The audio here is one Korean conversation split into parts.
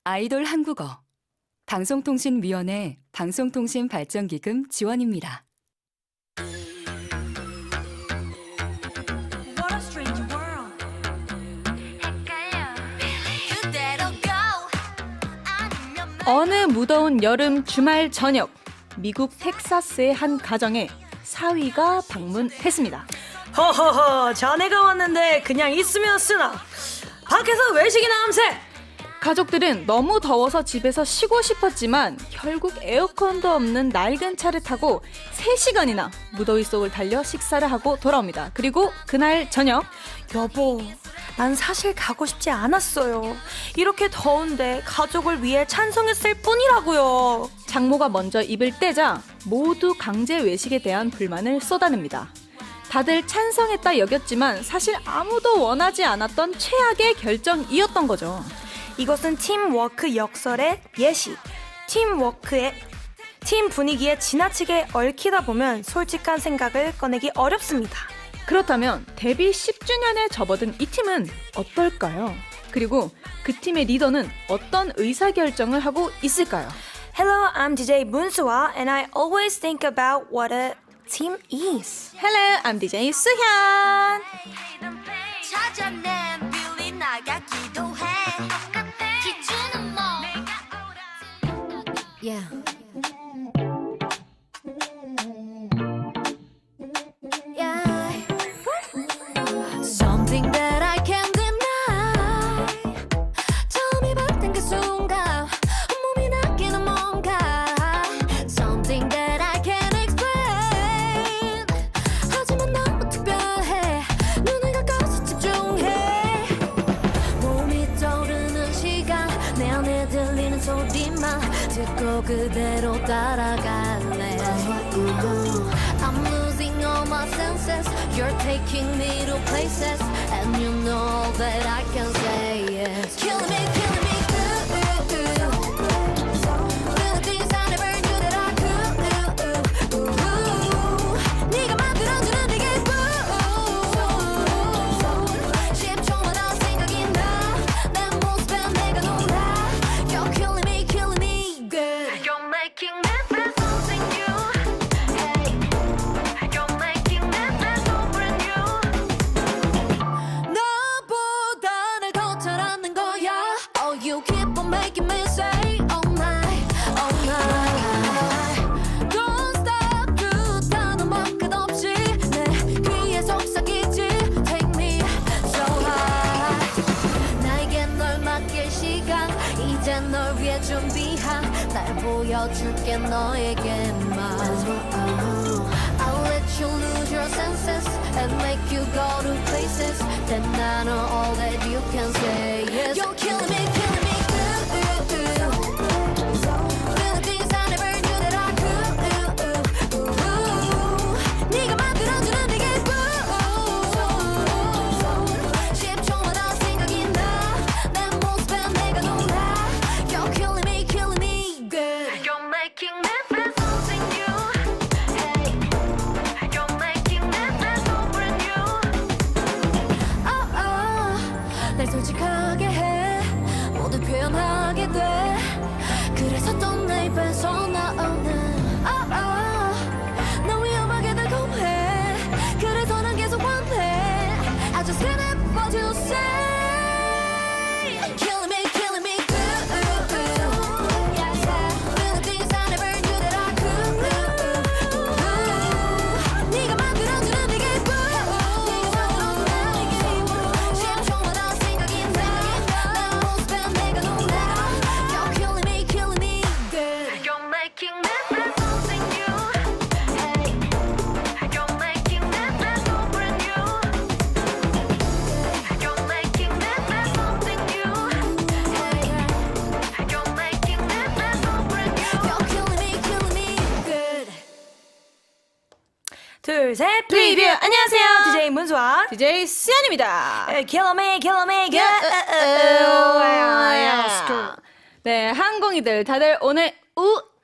아이돌 한국어 방송통신위원회 방송통신발전기금 지원입니다. What a strange world. 어느 무더운 여름 주말 저녁, 미국 텍사스의 한 가정에 사위가 방문했습니다. 허허허, 자네가 왔는데 그냥 있으면 쓰나? 밖에서 외식이나 함세. 가족들은 너무 더워서 집에서 쉬고 싶었지만 결국 에어컨도 없는 낡은 차를 타고 3시간이나 무더위 속을 달려 식사를 하고 돌아옵니다. 그리고 그날 저녁, 여보, 난 사실 가고 싶지 않았어요. 이렇게 더운데 가족을 위해 찬성했을 뿐이라고요. 장모가 먼저 입을 떼자 모두 강제 외식에 대한 불만을 쏟아냅니다. 다들 찬성했다 여겼지만 사실 아무도 원하지 않았던 최악의 결정이었던 거죠. 이것은 팀워크 역설의 예시. 팀 분위기에 지나치게 얽히다 보면 솔직한 생각을 꺼내기 어렵습니다. 그렇다면 데뷔 10주년에 접어든 이 팀은 어떨까요? 그리고 그 팀의 리더는 어떤 의사결정을 하고 있을까요? Hello, I'm DJ 문수아, and I always think about what a team is. Hello, I'm DJ 수현. 찾아낸 빌리 나가기도 해. 기준은 뭐? Yeah. Yeah. Something that I can't deny. 처음 입었던 그 순간 몸이 낚이는 뭔가. Something that I can't explain. 하지만 너무 특별해. 눈을 감고서 집중해. 몸이 떠오르는 시간 내 안에 들리는 소리만 듣고 그대로 따라갈래. I'm losing all my senses. You're taking me to places, and you know that I can say yes. Killing me, killing me, Little things I never knew that I could. 네가 만들어주는 네게 10초마다 생각이 나. 내 모습에 내가 놀라. You're killing me good. You're making me feel something new. Hey, you're making me feel so brand new. 너보다 날 더 잘 아는 거야. Oh, you keep on making me say all night, all night. Don't stop 두 단어만 끝없이 내 귀에 속삭이지. Take me so high. 나에게 널 맡길 시간 이제 널 위해 준비한 날 보여줄게 너에게만. I'll let you lose your senses and make you go to places. Then I know all that you can say yes. You're killing me, killing me good. Little things I never knew that I could. 네가 만들어주는 네게 10초마다 생각이 나. 내 모습에 내가 놀라. You're killing me good. You're making me feel something new. Hey, you're making me feel so brand new. Oh, oh, 날 솔직하게 해. 모두 표현하게 돼. 그래서 또 내 입에서 나오는 oh, oh, 너 위험하게 달콤해. 그래서 난 계속 원해. I just can't help but to say killing me good. Little things I never knew that I could. 네가 만들어주는 네게 10초마다 생각이 나. 내 모습에 내가 놀라. You're killing me good. You're making me feel something new. Hey, you're making me feel so brand new. You're making me feel something new. Hey, you're making me feel so brand new. You're killing me good. 둘, 셋, 프리뷰! 안녕하세요. DJ 문수아. DJ 수현입니다. Killing me good. 네, 항공이들 다들 오늘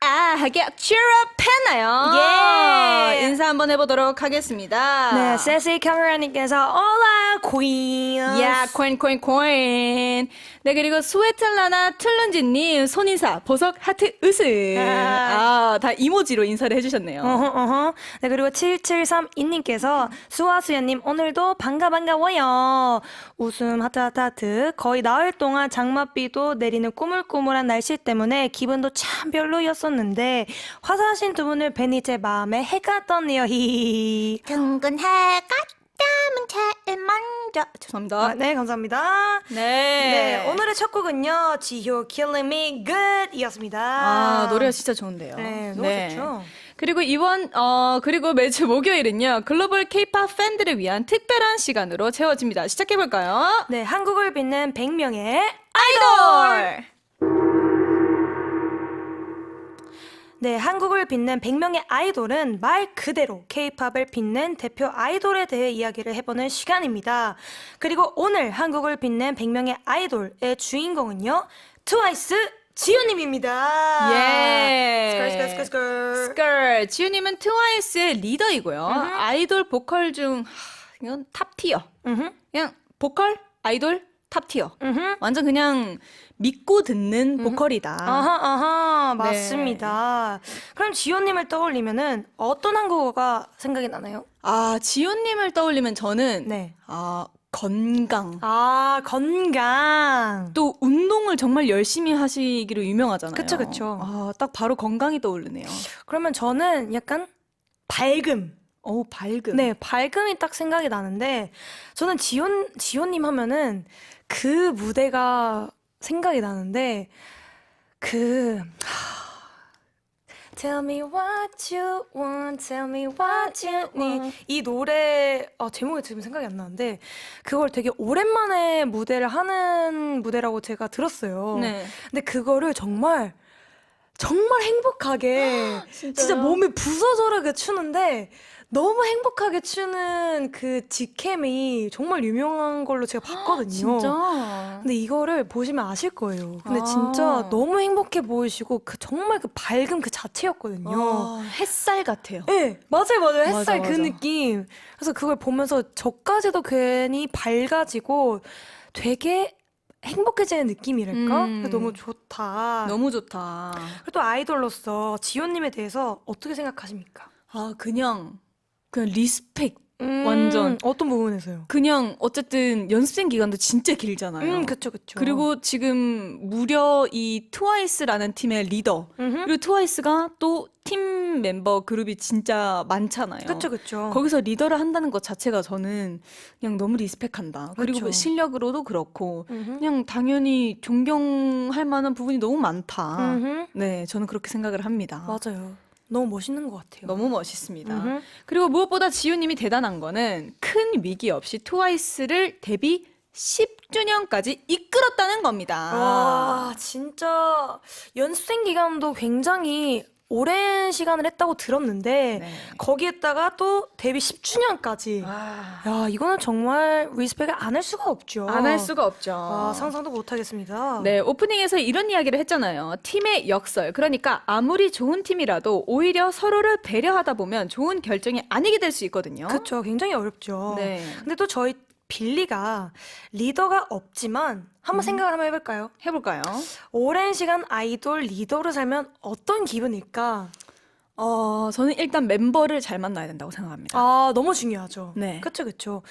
하게 cheer up 했나요? 예. 인사 한번 해보도록 하겠습니다. 네, 세시 카메라님께서 Hola Queen. 야, 코인. 네, 그리고 스웨틀라나 툴룬지님 손인사, 보석, 하트, 웃음. 다 이모지로 인사를 해주셨네요. 네, 그리고 7732님께서 수아수연님 오늘도 반가워요. 웃음 하트. 거의 나흘 동안 장맛비도 내리는 꾸물꾸물한 날씨 때문에 기분도 참 별로였었는데 화사하신 두 분을 뵈니 제 마음에 해가 떴네요. 히히히. 둥근 해가 뜨면 제일 먼저. 죄송합니다. 네, 감사합니다. 네. 네, 오늘의 첫 곡은요. 지효 Killing Me Good 이었습니다. 노래가 진짜 좋은데요. 네, 너무 좋죠. 그리고 그리고 매주 목요일은요, 글로벌 K-pop 팬들을 위한 특별한 시간으로 채워집니다. 시작해볼까요? 네, 한국을 빛낸 100명의 아이돌! 네, 한국을 빛낸 100명의 아이돌은 말 그대로 K-팝을 빛낸 대표 아이돌에 대해 이야기를 해보는 시간입니다. 그리고 오늘 한국을 빛낸 100명의 아이돌의 주인공은요, 트와이스 지효님입니다. 예. 스컬. 스컬. 지우님은 트와이스의 리더이고요. 아이돌 보컬 중, 이건 탑티어. 그냥 보컬, 아이돌, 탑티어. 완전 그냥 믿고 듣는 보컬이다. 아하, 네. 맞습니다. 그럼 지효님을 떠올리면은 어떤 한국어가 생각이 나나요? 지호님을 떠올리면 저는, 네. 건강. 건강. 또 운동을 정말 열심히 하시기로 유명하잖아요. 그쵸. 딱 바로 건강이 떠오르네요. 그러면 저는 약간 밝음. 밝음. 네, 밝음이 딱 생각이 나는데 저는 지효님 하면은 그 무대가 생각이 나는데 Tell me what you want, tell me what you need. 이 노래 제목이 지금 생각이 안 나는데 그걸 되게 오랜만에 무대를 하는 무대라고 제가 들었어요. 네. 근데 그거를 정말 행복하게 진짜 몸이 부서져라게 추는데 너무 행복하게 추는 그 직캠이 정말 유명한 걸로 제가 봤거든요. 진짜? 근데 이거를 보시면 아실 거예요. 근데 진짜 너무 행복해 보이시고 정말 그 밝음 그 자체였거든요. 햇살 같아요. 네, 맞아요. 햇살 맞아, 그 맞아. 느낌. 그래서 그걸 보면서 저까지도 괜히 밝아지고 되게 행복해지는 느낌이랄까? 너무 좋다. 너무 좋다. 그리고 또 아이돌로서 지효님에 대해서 어떻게 생각하십니까? 그냥 리스펙. 완전. 어떤 부분에서요? 그냥 어쨌든 연습생 기간도 진짜 길잖아요. 그쵸. 그리고 지금 무려 이 트와이스라는 팀의 리더. 그리고 트와이스가 또 팀 멤버 그룹이 진짜 많잖아요. 그쵸. 거기서 리더를 한다는 것 자체가 저는 그냥 너무 리스펙한다. 그리고 그쵸. 실력으로도 그렇고 그냥 당연히 존경할 만한 부분이 너무 많다. 네, 저는 그렇게 생각을 합니다. 맞아요. 너무 멋있는 것 같아요. 너무 멋있습니다. 그리고 무엇보다 지우님이 대단한 거는 큰 위기 없이 트와이스를 데뷔 10주년까지 이끌었다는 겁니다. 와, 진짜 연습생 기간도 굉장히 오랜 시간을 했다고 들었는데 네. 거기에다가 또 데뷔 10주년까지. 야, 이거는 정말 리스펙을 안 할 수가 없죠. 안 할 수가 없죠. 상상도 못 하겠습니다. 네, 오프닝에서 이런 이야기를 했잖아요. 팀의 역설. 그러니까 아무리 좋은 팀이라도 오히려 서로를 배려하다 보면 좋은 결정이 아니게 될 수 있거든요. 그렇죠. 굉장히 어렵죠. 네. 근데 또 저희 빌리가 리더가 없지만 한번 생각을 한번 해볼까요? 해볼까요? 오랜 시간 아이돌 리더로 살면 어떤 기분일까? 저는 일단 멤버를 잘 만나야 된다고 생각합니다. 너무 중요하죠. 네. 그쵸.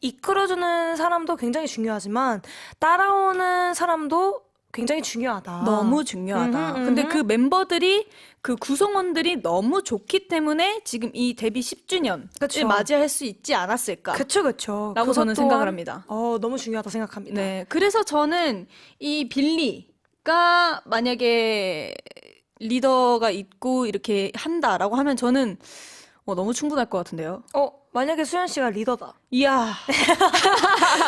이끌어주는 사람도 굉장히 중요하지만 따라오는 사람도 굉장히 중요하다. 너무 중요하다. 근데 그 멤버들이 그 구성원들이 너무 좋기 때문에 지금 이 데뷔 10주년을 그쵸. 맞이할 수 있지 않았을까? 그쵸. 라고 그것 저는 생각을 또한, 합니다. 너무 중요하다 생각합니다. 네. 그래서 저는 이 빌리가 만약에 리더가 있고 이렇게 한다라고 하면 저는 너무 충분할 것 같은데요. 만약에 수현 씨가 리더다. 이야.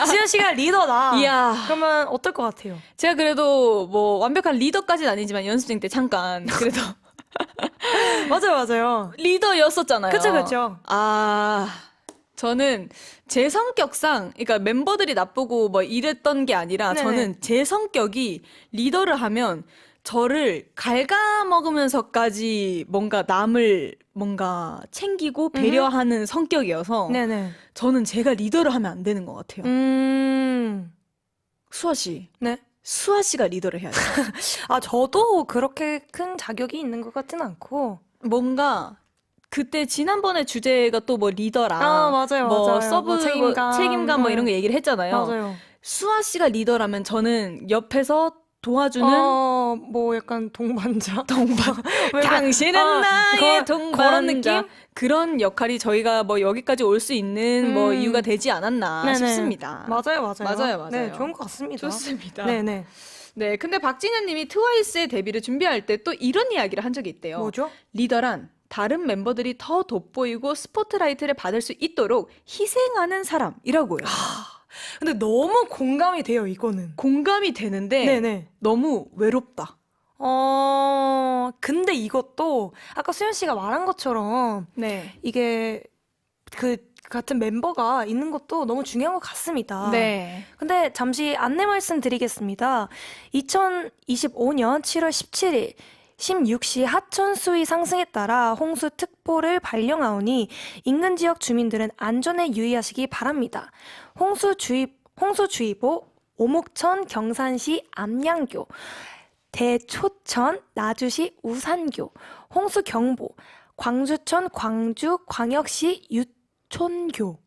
수현 씨가 리더다. 이야. 그러면 어떨 것 같아요? 제가 그래도 뭐 완벽한 리더까지는 아니지만 연습생 때 잠깐 그래도 맞아요. 리더였었잖아요. 그쵸. 저는 제 성격상, 그러니까 멤버들이 나쁘고 뭐 이랬던 게 아니라 네네. 저는 제 성격이 리더를 하면 저를 갉아먹으면서까지 뭔가 남을 뭔가 챙기고 배려하는 성격이어서 네네. 저는 제가 리더를 하면 안 되는 것 같아요. 수아 씨, 네. 수아 씨가 리더를 해야 돼요. 아, 저도 그렇게 큰 자격이 있는 것 같진 않고. 뭔가 그때 지난번에 주제가 또 뭐 리더랑 맞아요, 뭐 맞아요. 서브 뭐 책임감. 뭐 이런 거 얘기를 했잖아요. 맞아요. 수아 씨가 리더라면 저는 옆에서 도와주는 뭐 약간 동반자? 당신은 나의 동반자 그런 느낌? 그런 역할이 저희가 뭐 여기까지 올 수 있는 뭐 음. 이유가 되지 않았나 네네. 싶습니다. 맞아요. 맞아요. 네, 좋은 것 같습니다. 좋습니다. 네네. 네, 근데 박진현 님이 트와이스의 데뷔를 준비할 때 또 이런 이야기를 한 적이 있대요. 뭐죠? 리더란 다른 멤버들이 더 돋보이고 스포트라이트를 받을 수 있도록 희생하는 사람이라고요. 근데 너무 공감이 돼요, 이거는. 공감이 되는데 네네. 너무 외롭다. 근데 이것도 아까 수현 씨가 말한 것처럼 네. 이게 그 같은 멤버가 있는 것도 너무 중요한 것 같습니다. 네. 근데 잠시 안내 말씀드리겠습니다. 2025년 7월 17일 16시 하천 수위 상승에 따라 홍수 특보를 발령하오니 인근 지역 주민들은 안전에 유의하시기 바랍니다. 홍수주의보 오목천 경산시 암양교, 대초천 나주시 우산교, 홍수경보 광주천 광주광역시 유촌교,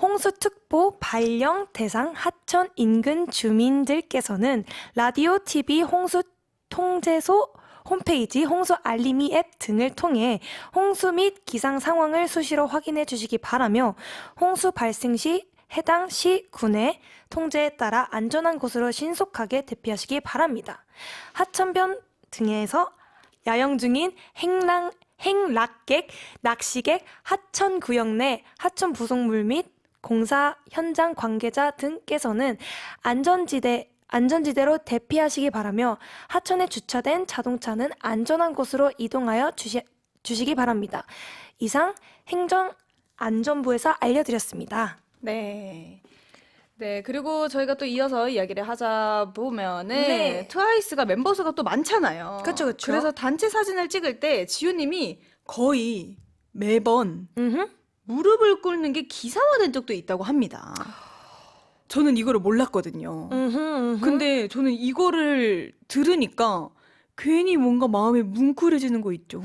홍수특보 발령 대상 하천 인근 주민들께서는 라디오, TV, 홍수통제소 홈페이지, 홍수 알림이 앱 등을 통해 홍수 및 기상 상황을 수시로 확인해 주시기 바라며 홍수 발생 시 해당 시, 군의 통제에 따라 안전한 곳으로 신속하게 대피하시기 바랍니다. 하천변 등에서 야영 중인 행락객, 낚시객, 하천 구역 내 하천 부속물 및 공사 현장 관계자 등께서는 안전지대로 대피하시기 바라며 하천에 주차된 자동차는 안전한 곳으로 이동하여 주시기 바랍니다. 이상 행정안전부에서 알려드렸습니다. 네. 네, 그리고 저희가 또 이어서 이야기를 하자 보면은 네. 트와이스가 멤버 수가 또 많잖아요. 그쵸. 그래서 단체 사진을 찍을 때 지효님이 거의 매번 무릎을 꿇는 게 기사화된 적도 있다고 합니다. 저는 이거를 몰랐거든요. 근데 저는 이거를 들으니까 괜히 뭔가 마음이 뭉클해지는 거 있죠.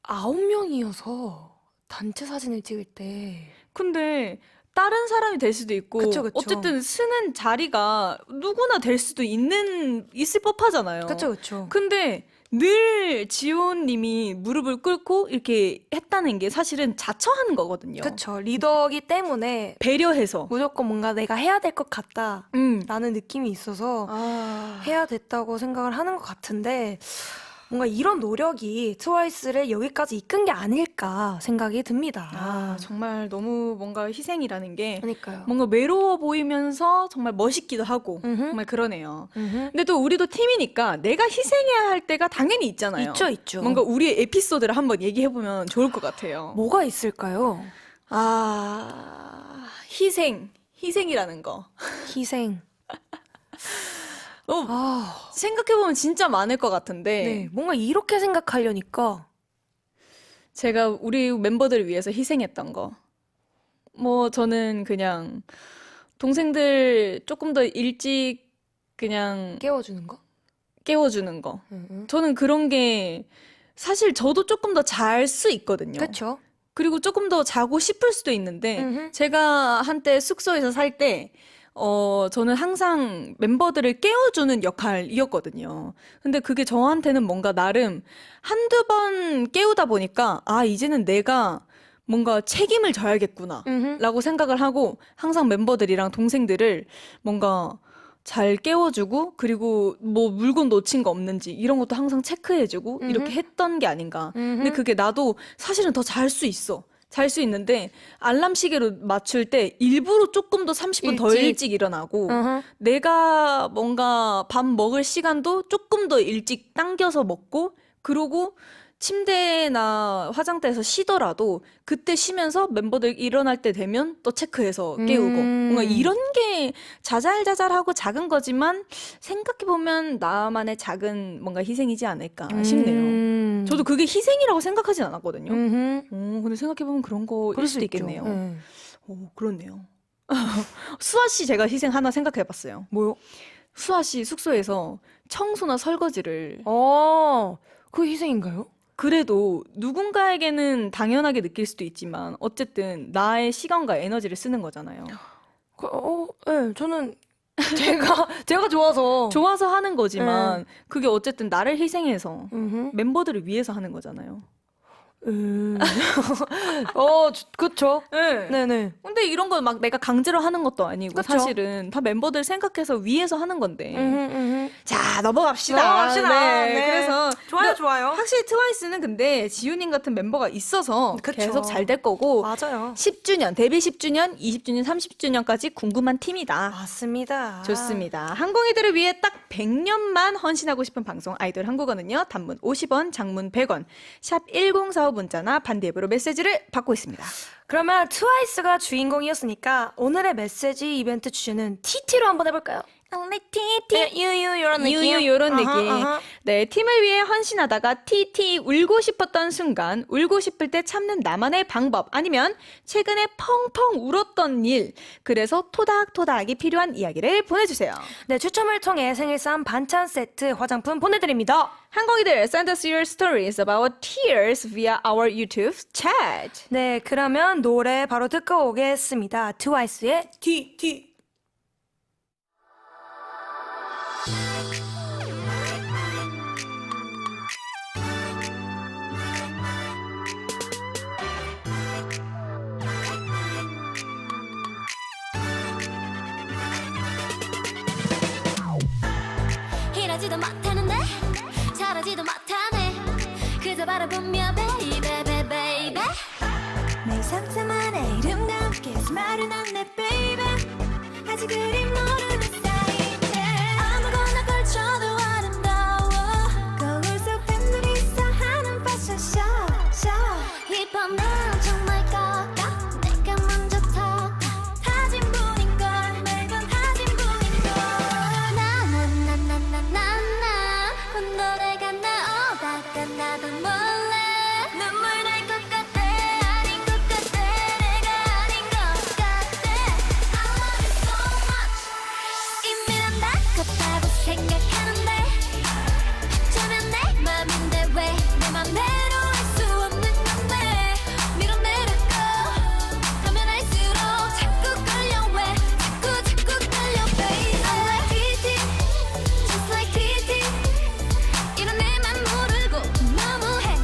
9명이어서 단체 사진을 찍을 때 근데 다른 사람이 될 수도 있고 그쵸. 어쨌든 쓰는 자리가 누구나 될 수도 있을 법하잖아요. 그쵸. 근데 늘 지호님이 무릎을 꿇고 이렇게 했다는 게 사실은 자처하는 거거든요. 그쵸. 리더기 때문에 배려해서. 무조건 뭔가 내가 해야 될 것 같다라는 느낌이 있어서 아, 해야 됐다고 생각을 하는 것 같은데 뭔가 이런 노력이 트와이스를 여기까지 이끈 게 아닐까 생각이 듭니다. 정말 너무 뭔가 희생이라는 게 그러니까요. 뭔가 외로워 보이면서 정말 멋있기도 하고 정말 그러네요. 근데 또 우리도 팀이니까 내가 희생해야 할 때가 당연히 있잖아요. 있죠. 뭔가 우리의 에피소드를 한번 얘기해보면 좋을 것 같아요. 뭐가 있을까요? 희생이라는 거. 희생. 생각해보면 진짜 많을 것 같은데 네, 뭔가 이렇게 생각하려니까 제가 우리 멤버들을 위해서 희생했던 거. 뭐 저는 그냥 동생들 조금 더 일찍 그냥 깨워주는 거? 깨워주는 거. 저는 그런 게 사실 저도 조금 더 잘 수 있거든요. 그쵸. 그리고 조금 더 자고 싶을 수도 있는데 제가 한때 숙소에서 살 때 저는 항상 멤버들을 깨워주는 역할이었거든요. 근데 그게 저한테는 뭔가 나름 한두 번 깨우다 보니까 이제는 내가 뭔가 책임을 져야겠구나 라고 생각을 하고 항상 멤버들이랑 동생들을 뭔가 잘 깨워주고 그리고 뭐 물건 놓친 거 없는지 이런 것도 항상 체크해주고 이렇게 했던 게 아닌가. 근데 그게 나도 사실은 더 잘 수 있어. 잘 수 있는데 알람 시계로 맞출 때 일부러 조금 더 30분 더 일찍 일어나고 내가 뭔가 밥 먹을 시간도 조금 더 일찍 당겨서 먹고 그러고 침대나 화장대에서 쉬더라도 그때 쉬면서 멤버들 일어날 때 되면 또 체크해서 깨우고 뭔가 이런 게 자잘자잘하고 작은 거지만 생각해보면 나만의 작은 뭔가 희생이지 않을까 싶네요. 저도 그게 희생이라고 생각하진 않았거든요. 근데 생각해보면 그런 거일 수도 있겠네요. 오, 그렇네요. 수아 씨 제가 희생 하나 생각해봤어요. 뭐요? 수아 씨 숙소에서 청소나 설거지를 그 희생인가요? 그래도 누군가에게는 당연하게 느낄 수도 있지만 어쨌든 나의 시간과 에너지를 쓰는 거잖아요. 네, 저는 제가 좋아서. 좋아서 하는 거지만 그게 어쨌든 나를 희생해서 음흠. 멤버들을 위해서 하는 거잖아요. 그쵸. 네. 네네. 근데 이런 건 막 내가 강제로 하는 것도 아니고 그쵸. 사실은 다 멤버들 생각해서 위해서 하는 건데. 자, 넘어갑시다. 네. 그래서 좋아요. 확실히 트와이스는 근데 지효님 같은 멤버가 있어서 그쵸. 계속 잘 될 거고 맞아요. 10주년, 데뷔 10주년, 20주년, 30주년까지 궁금한 팀이다. 맞습니다. 좋습니다. 항공이들을 위해 딱 100년만 헌신하고 싶은 방송 아이돌 한국어는요. 단문 50원, 장문 100원, 샵 1045 문자나 반디 앱으로 메시지를 받고 있습니다. 그러면 트와이스가 주인공이었으니까 오늘의 메시지 이벤트 주제는 TT로 한번 해볼까요? Only TT. 유유 이런 느낌. 유유 요런 아하, 느낌. 아하. 네, 팀을 위해 헌신하다가 TT 울고 싶었던 순간, 울고 싶을 때 참는 나만의 방법, 아니면 최근에 펑펑 울었던 일, 그래서 토닥토닥이 필요한 이야기를 보내주세요. 네, 추첨을 통해 생일상 반찬 세트 화장품 보내드립니다. 항공이들, send us your stories about tears via our YouTube chat. 네, 그러면 노래 바로 듣고 오겠습니다. 트와이스의 TT. 이러지도 못하는데 저러지도 못하네 그저 바라보며 baby baby baby 내 상상만의 이름과 함께 스마일은 안내 baby 아직 그리 모르는 사이인데 아무거나 걸쳐도 아름다워 거울 속 팬들이서 하는 패션 쇼 힙합 난 정말 꺾어 내가 먼저 턱 다진 분인걸 매번 다진 분인걸 나나나나나나 혼노래가 나오다가 나도 몰래 눈물 날 것 같아 아닌 것 같아 내가 아닌 것 같아 I love you so much 이미 난 다 컸다고 생각하는데 어쩌면 내 맘인데 왜 내 맘대로 할 수 없는 건데 밀어내려고 하면 할수록 자꾸 끌려 왜 자꾸 끌려 baby I like TT just like TT 이런 내 맘 모르고 너무해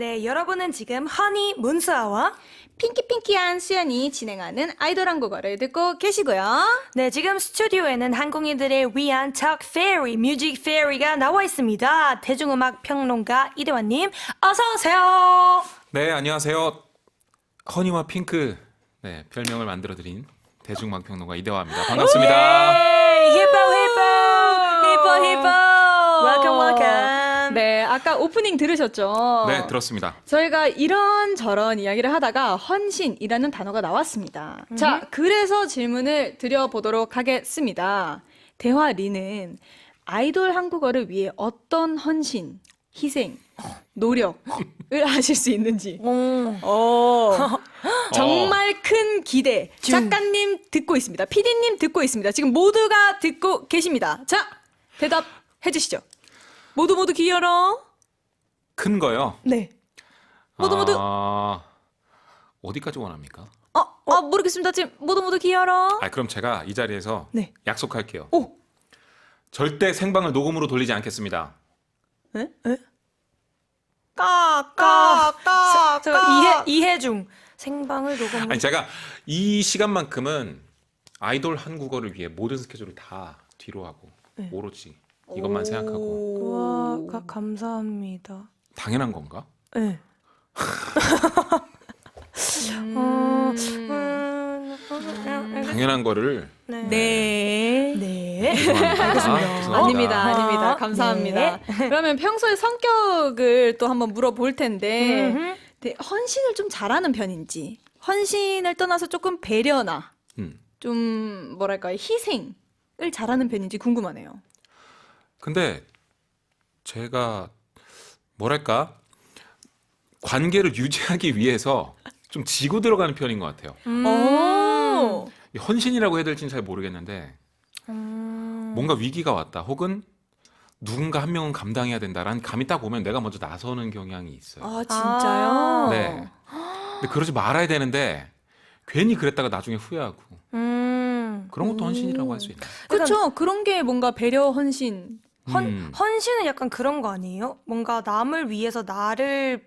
네, 여러분은 지금 허니 문수아와 핑키핑키한 수연이 진행하는 아이돌 한국어를 듣고 계시고요. 네, 지금 스튜디오에는 한국인들을 위한 턱 페리, 뮤직 페리가 나와 있습니다. 대중음악 평론가 이대환님, 어서 오세요. 네, 안녕하세요. 허니와 핑크 네, 별명을 만들어드린 대중음악 평론가 이대화입니다. 반갑습니다. 네, 히포. Welcome, welcome. 네, 아까 오프닝 들으셨죠? 네, 들었습니다. 저희가 이런저런 이야기를 하다가 헌신이라는 단어가 나왔습니다. 자, 그래서 질문을 드려보도록 하겠습니다. 대화 리는 아이돌 한국어를 위해 어떤 헌신, 희생, 노력을 하실 수 있는지 정말 큰 기대. 작가님 듣고 있습니다. PD님 듣고 있습니다. 지금 모두가 듣고 계십니다. 자, 대답해 주시죠. 모두 기어라. 큰 거요. 네. 모두. 어디까지 원합니까? 모르겠습니다. 지금 모두 기어라. 그럼 제가 이 자리에서 네. 약속할게요. 오. 절대 생방을 녹음으로 돌리지 않겠습니다. 저 이해 중. 생방을 녹음. 아니 제가 이 시간만큼은 아이돌 한국어를 위해 모든 스케줄을 다 뒤로 하고 오로지 이것만 생각하고 와, 감사합니다. 당연한 건가? 네. 당연한 거를 네. 죄송합니다. 아닙니다. 감사합니다. 그러면 평소에 성격을 또 한번 물어볼 텐데 네, 헌신을 좀 잘하는 편인지 헌신을 떠나서 조금 배려나 좀 뭐랄까요 희생을 잘하는 편인지 궁금하네요. 근데 제가 뭐랄까 관계를 유지하기 위해서 좀 지고 들어가는 편인 것 같아요. 오. 이 헌신이라고 해야 될지는 잘 모르겠는데 뭔가 위기가 왔다 혹은 누군가 한 명은 감당해야 된다라는 감이 딱 오면 내가 먼저 나서는 경향이 있어요. 아 진짜요? 네. 근데 그러지 말아야 되는데 괜히 그랬다가 나중에 후회하고 그런 것도 헌신이라고 할 수 있나요? 그렇죠. 그런 게 뭔가 배려 헌신. 헌신은 약간 그런 거 아니에요? 뭔가 남을 위해서 나를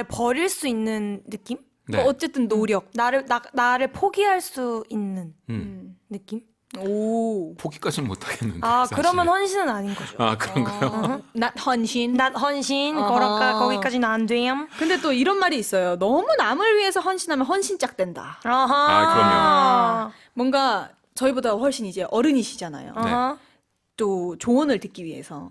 버릴 수 있는 느낌? 네. 어쨌든 노력. 나를 포기할 수 있는 느낌? 오. 포기까지는 못하겠는데 사실. 그러면 헌신은 아닌 거죠. 그런가요? 낫 헌신. 나 헌신, 어허. 거기까지는 안 돼요. 근데 또 이런 말이 있어요. 너무 남을 위해서 헌신하면 헌신짝 된다. 아하. 뭔가 저희보다 훨씬 이제 어른이시잖아요. 아하. 또 조언을 듣기 위해서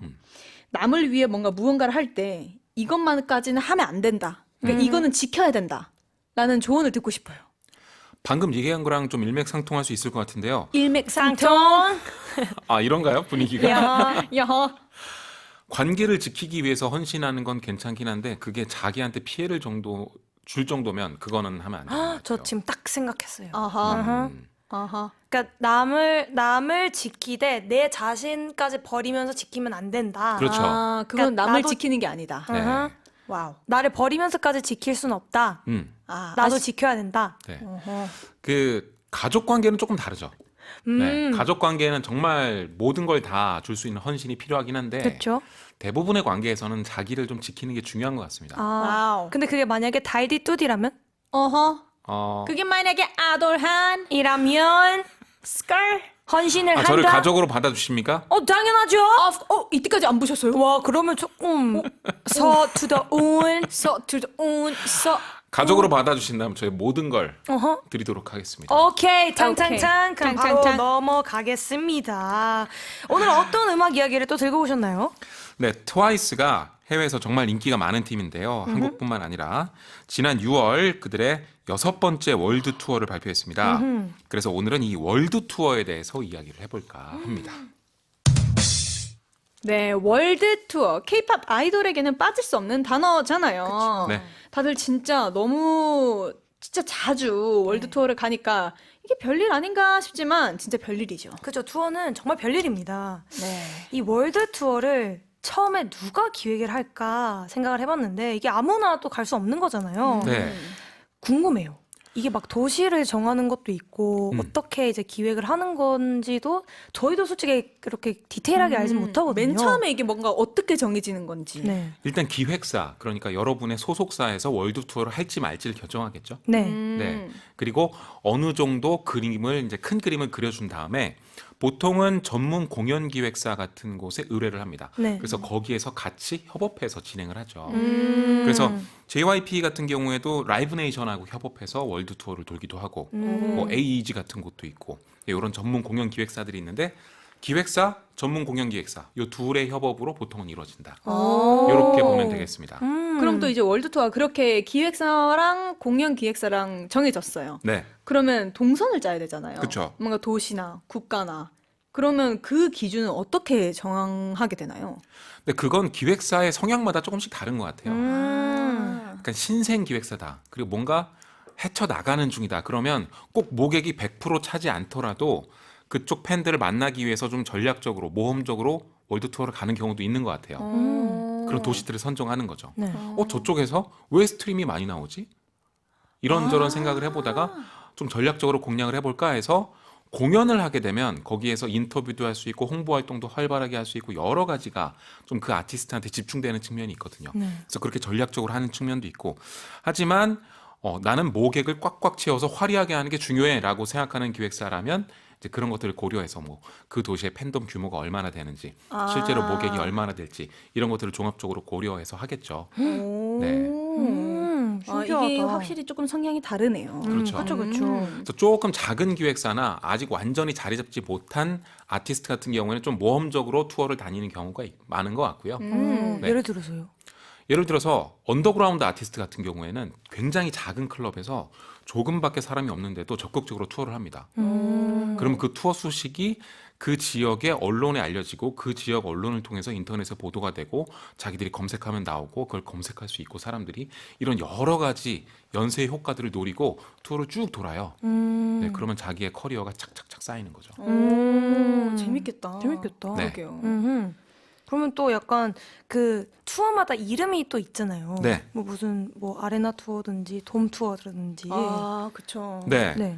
남을 위해 뭔가 무언가를 할 때 이것만까지는 하면 안 된다. 그러니까 이거는 지켜야 된다. 라는 조언을 듣고 싶어요. 방금 얘기한 거랑 좀 일맥상통할 수 있을 것 같은데요. 일맥상통. 이런가요? 분위기가? 야. 관계를 지키기 위해서 헌신하는 건 괜찮긴 한데 그게 자기한테 피해를 줄 정도면 그거는 하면 안 되는 것 같아요. 저 지금 딱 생각했어요. 아하. 아하. 그러니까 남을 지키되 내 자신까지 버리면서 지키면 안 된다. 그렇죠. 그건 그러니까 남을 나도- 지키는 게 아니다. 네. 아하. 와우. 나를 버리면서까지 지킬 순 없다. 나도 지켜야 된다. 네. 그 가족 관계는 조금 다르죠. 네. 가족 관계는 정말 모든 걸 다 줄 수 있는 헌신이 필요하긴 한데 그렇죠. 대부분의 관계에서는 자기를 좀 지키는 게 중요한 것 같습니다. 와우. 근데 그게 만약에 달디 뚜디라면? 어허. 그게 만약에 아돌한 이라면 헌신을 한다. 저를 가족으로 받아주십니까? 당연하죠. 이때까지 안 보셨어요? 와, 그러면 조금 서투더운. 가족으로 받아주신다면 저희 모든 걸 어허. 드리도록 하겠습니다. 오케이, 탕탕탕. 그럼 바로 탕탕탕. 넘어가겠습니다. 오늘 어떤 음악 이야기를 또 들고 오셨나요? 네, 트와이스가 해외에서 정말 인기가 많은 팀인데요. 한국뿐만 아니라 지난 6월 그들의 6번째 월드 투어를 발표했습니다. 그래서 오늘은 이 월드 투어에 대해서 이야기를 해볼까 합니다. 네, 월드 투어. K-팝 아이돌에게는 빠질 수 없는 단어잖아요. 네. 다들 진짜 너무 진짜 자주 월드 투어를 가니까 이게 별일 아닌가 싶지만 진짜 별일이죠. 그죠, 투어는 정말 별일입니다. 네. 이 월드 투어를 처음에 누가 기획을 할까 생각을 해봤는데 이게 아무나 또 갈 수 없는 거잖아요. 네. 궁금해요. 이게 막 도시를 정하는 것도 있고 어떻게 이제 기획을 하는 건지도 저희도 솔직히 그렇게 디테일하게 알진 못하거든요. 맨 처음에 이게 뭔가 어떻게 정해지는 건지. 네. 일단 기획사, 그러니까 여러분의 소속사에서 월드 투어를 할지 말지를 결정하겠죠. 네. 네. 그리고 어느 정도 그림을 이제 큰 그림을 그려준 다음에 보통은 전문 공연 기획사 같은 곳에 의뢰를 합니다. 네. 그래서 거기에서 같이 협업해서 진행을 하죠. 음. 그래서 JYP 같은 경우에도 라이브 네이션하고 협업해서 월드 투어를 돌기도 하고 뭐 AEG 같은 곳도 있고 이런 전문 공연 기획사들이 있는데 기획사, 전문 공연 기획사 이 둘의 협업으로 보통은 이루어진다. 이렇게 보면 되겠습니다. 그럼 또 이제 월드 투어가 그렇게 기획사랑 공연 기획사랑 정해졌어요. 네. 그러면 동선을 짜야 되잖아요. 그쵸. 뭔가 도시나 국가나. 그러면 그 기준은 어떻게 정하게 되나요? 근데 그건 기획사의 성향마다 조금씩 다른 것 같아요. 약간 신생 기획사다. 그리고 뭔가 헤쳐나가는 중이다. 그러면 꼭 모객이 100% 차지 않더라도 그쪽 팬들을 만나기 위해서 좀 전략적으로 모험적으로 월드 투어를 가는 경우도 있는 것 같아요. 그런 도시들을 선정하는 거죠. 네. 저쪽에서 왜 스트림이 많이 나오지? 이런저런 생각을 해보다가 좀 전략적으로 공략을 해볼까 해서 공연을 하게 되면 거기에서 인터뷰도 할 수 있고 홍보 활동도 활발하게 할 수 있고 여러 가지가 좀 그 아티스트한테 집중되는 측면이 있거든요. 네. 그래서 그렇게 전략적으로 하는 측면도 있고 하지만 나는 모객을 꽉꽉 채워서 화려하게 하는 게 중요해라고 생각하는 기획사라면 이제 그런 것들을 고려해서 뭐 그 도시의 팬덤 규모가 얼마나 되는지 실제로 모객이 얼마나 될지 이런 것들을 종합적으로 고려해서 하겠죠. 네. 신기하다. 이게 확실히 조금 성향이 다르네요. 그렇죠. 그렇죠, 그렇죠. 그래서 조금 작은 기획사나 아직 완전히 자리 잡지 못한 아티스트 같은 경우에는 좀 모험적으로 투어를 다니는 경우가 많은 것 같고요. 네. 예를 들어서요. 예를 들어서 언더그라운드 아티스트 같은 경우에는 굉장히 작은 클럽에서 조금밖에 사람이 없는데도 적극적으로 투어를 합니다. 그럼 그 투어 소식이 그 지역의 언론에 알려지고 그 지역 언론을 통해서 인터넷에 보도가 되고 자기들이 검색하면 나오고 그걸 검색할 수 있고 사람들이 이런 여러 가지 연쇄의 효과들을 노리고 투어를 쭉 돌아요. 네, 그러면 자기의 커리어가 착착착 쌓이는 거죠. 재밌겠다. 재밌겠다. 네. 그러게요. 그러면 또 약간 그 투어마다 이름이 또 있잖아요. 네. 뭐 무슨 뭐 아레나 투어든지 돔 투어든지. 그쵸. 네. 네.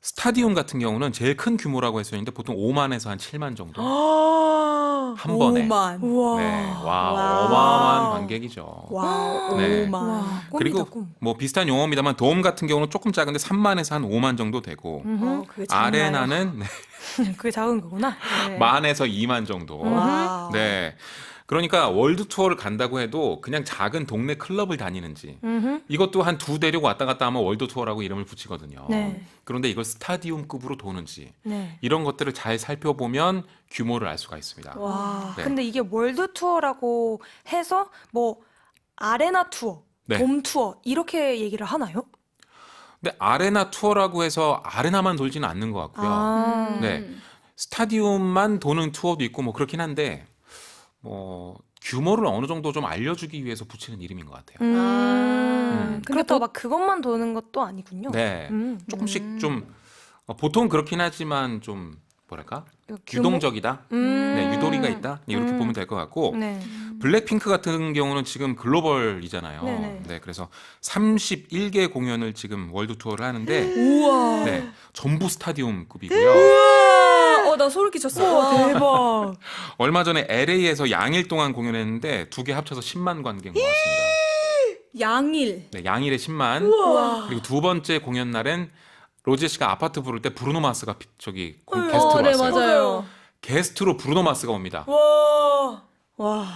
스타디움 같은 경우는 제일 큰 규모라고 했었는데 보통 5만에서 한 7만 정도 한 번에. 5만. 우와. 네, 와, 와우. 어마어마한 관객이죠. 와우. 네. 5만. 와, 꿈이다, 그리고 꿈. 뭐 비슷한 용어입니다만 돔 같은 경우는 조금 작은데 3만에서 한 5만 정도 되고 그게 작나요? 아레나는 그게 작은 거구나. 네. 만에서 2만 정도. 와우. 네. 그러니까 월드 투어를 간다고 해도 그냥 작은 동네 클럽을 다니는지 이것도 한 두 대륙 왔다 갔다 하면 월드 투어라고 이름을 붙이거든요. 네. 그런데 이걸 스타디움급으로 도는지 네. 이런 것들을 잘 살펴보면 규모를 알 수가 있습니다. 와. 네. 근데 이게 월드 투어라고 해서 뭐 아레나 투어, 네. 돔 투어 이렇게 얘기를 하나요? 근데 아레나 투어라고 해서 아레나만 돌지는 않는 것 같고요. 네. 스타디움만 도는 투어도 있고 뭐 그렇긴 한데 뭐 규모를 어느 정도 좀 알려주기 위해서 붙이는 이름인 것 같아요. 근데 그렇다고 막 그것만 도는 것도 아니군요. 네. 음. 조금씩 좀 보통 그렇긴 하지만 좀 뭐랄까 규모? 유동적이다. 네, 유도리가 있다. 이렇게 보면 될 것 같고 네. 블랙핑크 같은 경우는 지금 글로벌이잖아요. 네네. 네, 그래서 31개 공연을 지금 월드 투어를 하는데 우와. 네, 전부 스타디움급이고요. 나 소름 끼쳤어. 대박. 얼마 전에 LA에서 양일 동안 공연했는데 두 개 합쳐서 10만 관객 모았습니다. 양일. 네, 양일에 10만. 그리고 두 번째 공연 날엔 로제 씨가 아파트 부를 때 브루노 마스가 게스트로 네, 왔어요. 맞아요. 게스트로 브루노 마스가 옵니다. 와. 와.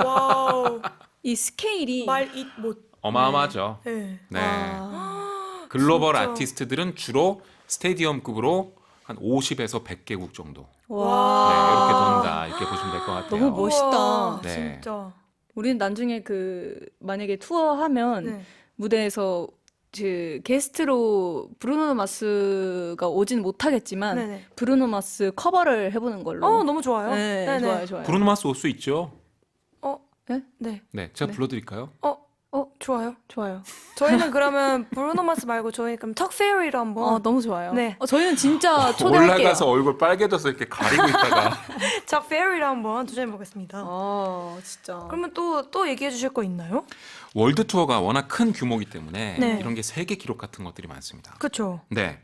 와우. 이 스케일이 말잇 못. 어마어마하죠. 네. 네. 와. 글로벌 진짜. 아티스트들은 주로 스테디움급으로 한 50에서 100개국 정도. 네, 와. 이렇게 돈다. 이렇게 보시면 될 것 같아요. 너무 멋있다. 우와, 네. 진짜. 우리는 나중에 만약에 투어하면 네. 무대에서 그 게스트로 브루노 마스가 오진 못하겠지만 네네. 브루노 마스 커버를 해보는 걸로. 너무 좋아요. 네, 네네. 좋아요, 좋아요. 브루노 마스 올 수 있죠? 네. 네, 제가 네. 불러드릴까요? 좋아요. 좋아요. 저희는 그러면 브루노 마스 말고 저희 그럼 턱 페어리로 한번 너무 좋아요. 네. 저희는 진짜 초대할게요. 올라가서 얼굴 빨개져서 이렇게 가리고 있다가 턱 페어리로 한번 도전해 보겠습니다. 진짜. 그러면 또 얘기해 주실 거 있나요? 월드 투어가 워낙 큰 규모이기 때문에 네. 이런 게 세계 기록 같은 것들이 많습니다. 그쵸. 네.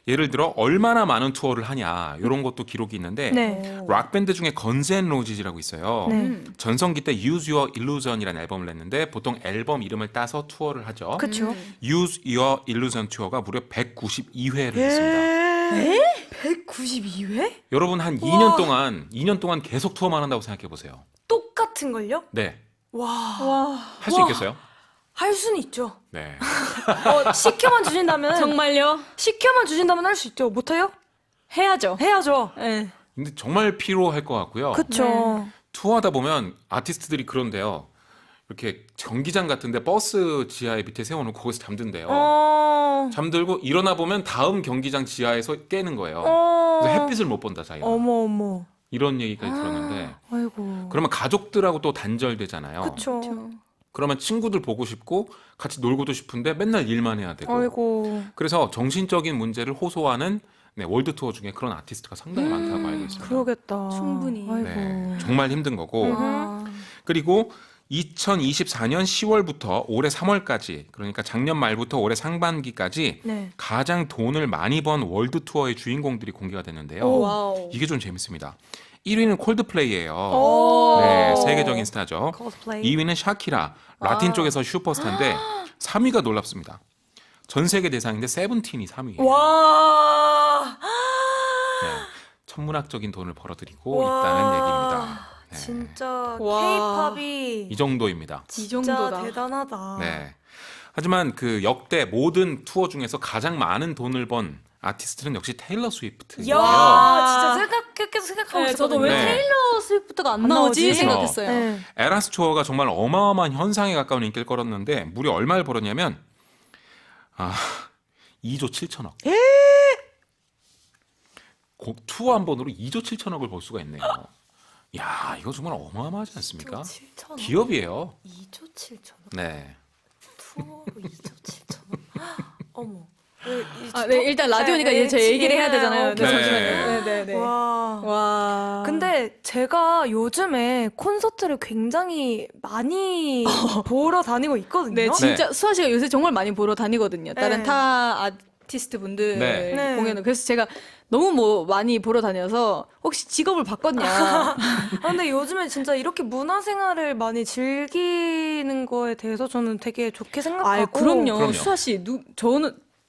예를 들어 얼마나 많은 투어를 하냐 이런 것도 기록이 있는데 네. 락 밴드 중에 건즈 앤 로지즈라고 있어요. 네. 전성기 때 Use Your Illusion이라는 앨범을 냈는데 보통 앨범 이름을 따서 투어를 하죠. 그쵸. Use Your Illusion 투어가 무려 192회를 했습니다. 192회? 여러분 한 2년 동안 계속 투어만 한다고 생각해 보세요. 똑같은 걸요? 네. 와. 할 수 와. 있겠어요? 할 수는 있죠. 네. 시켜만 주신다면 정말요? 시켜만 주신다면 할 수 있죠. 못해요? 해야죠. 해야죠. 네. 근데 정말 피로할 것 같고요. 그쵸. 투어하다 보면 아티스트들이 그런데요. 이렇게 경기장 같은데 버스 지하에 밑에 세워놓고 거기서 잠든대요. 잠들고 일어나 보면 다음 경기장 지하에서 깨는 거예요. 그래서 햇빛을 못 본다 자기가. 어머. 이런 얘기까지 들었는데 아이고. 그러면 가족들하고 또 단절되잖아요. 그쵸. 그러면 친구들 보고 싶고 같이 놀고도 싶은데 맨날 일만 해야 되고. 아이고. 그래서 정신적인 문제를 호소하는 월드 투어 중에 그런 아티스트가 상당히 많다고 알고 있습니다. 그러겠다. 충분히. 아이고. 네, 정말 힘든 거고. 아. 그리고 2024년 10월부터 올해 3월까지 그러니까 작년 말부터 올해 상반기까지 네. 가장 돈을 많이 번 월드 투어의 주인공들이 공개가 됐는데요. 와우. 이게 좀 재밌습니다. 1위는 콜드플레이예요. 오. 네, 세계적인 스타죠. 코스플레이. 2위는 샤키라, 라틴 아. 쪽에서 슈퍼스타인데 3위가 놀랍습니다. 전 세계 대상인데 세븐틴이 3위예요. 와. 네, 천문학적인 돈을 벌어들이고 와. 있다는 얘기입니다. 네, 진짜 와. K-팝이 이 정도입니다. 이 진짜 정도다. 대단하다. 네. 하지만 그 역대 모든 투어 중에서 가장 많은 돈을 번 아티스트는 역시 테일러 스위프트예요. 야, 진짜 계속 생각하고 네, 있었거든요. 저도 왜 네. 테일러 스위프트가 안 안 나오지 나오지? 생각했어요. 네. 에라스 투어가 정말 어마어마한 현상에 가까운 인기를 끌었는데 무려 얼마를 벌었냐면 2조 7천억. 투어 한 번으로 2조 7천억을 벌 수가 있네요. 야, 이거 정말 어마어마하지 않습니까? 7천원. 기업이에요. 2조 7천원. 네. 투어로 2조 7천원. 어머. 왜 네, 일단 라디오니까 이제 제 얘기를 해야 되잖아요. 네, 네. 잠시만요. 네. 와. 와. 근데 제가 요즘에 콘서트를 굉장히 많이 보러 다니고 있거든요. 네, 진짜 수아 씨가 요새 정말 많이 보러 다니거든요. 다른 네. 타 아티스트 분들 네. 공연을. 그래서 제가 너무 많이 보러 다녀서 혹시 직업을 바꿨냐. 근데 요즘에 진짜 이렇게 문화생활을 많이 즐기는 거에 대해서 저는 되게 좋게 생각하고. 그럼요. 수아 씨,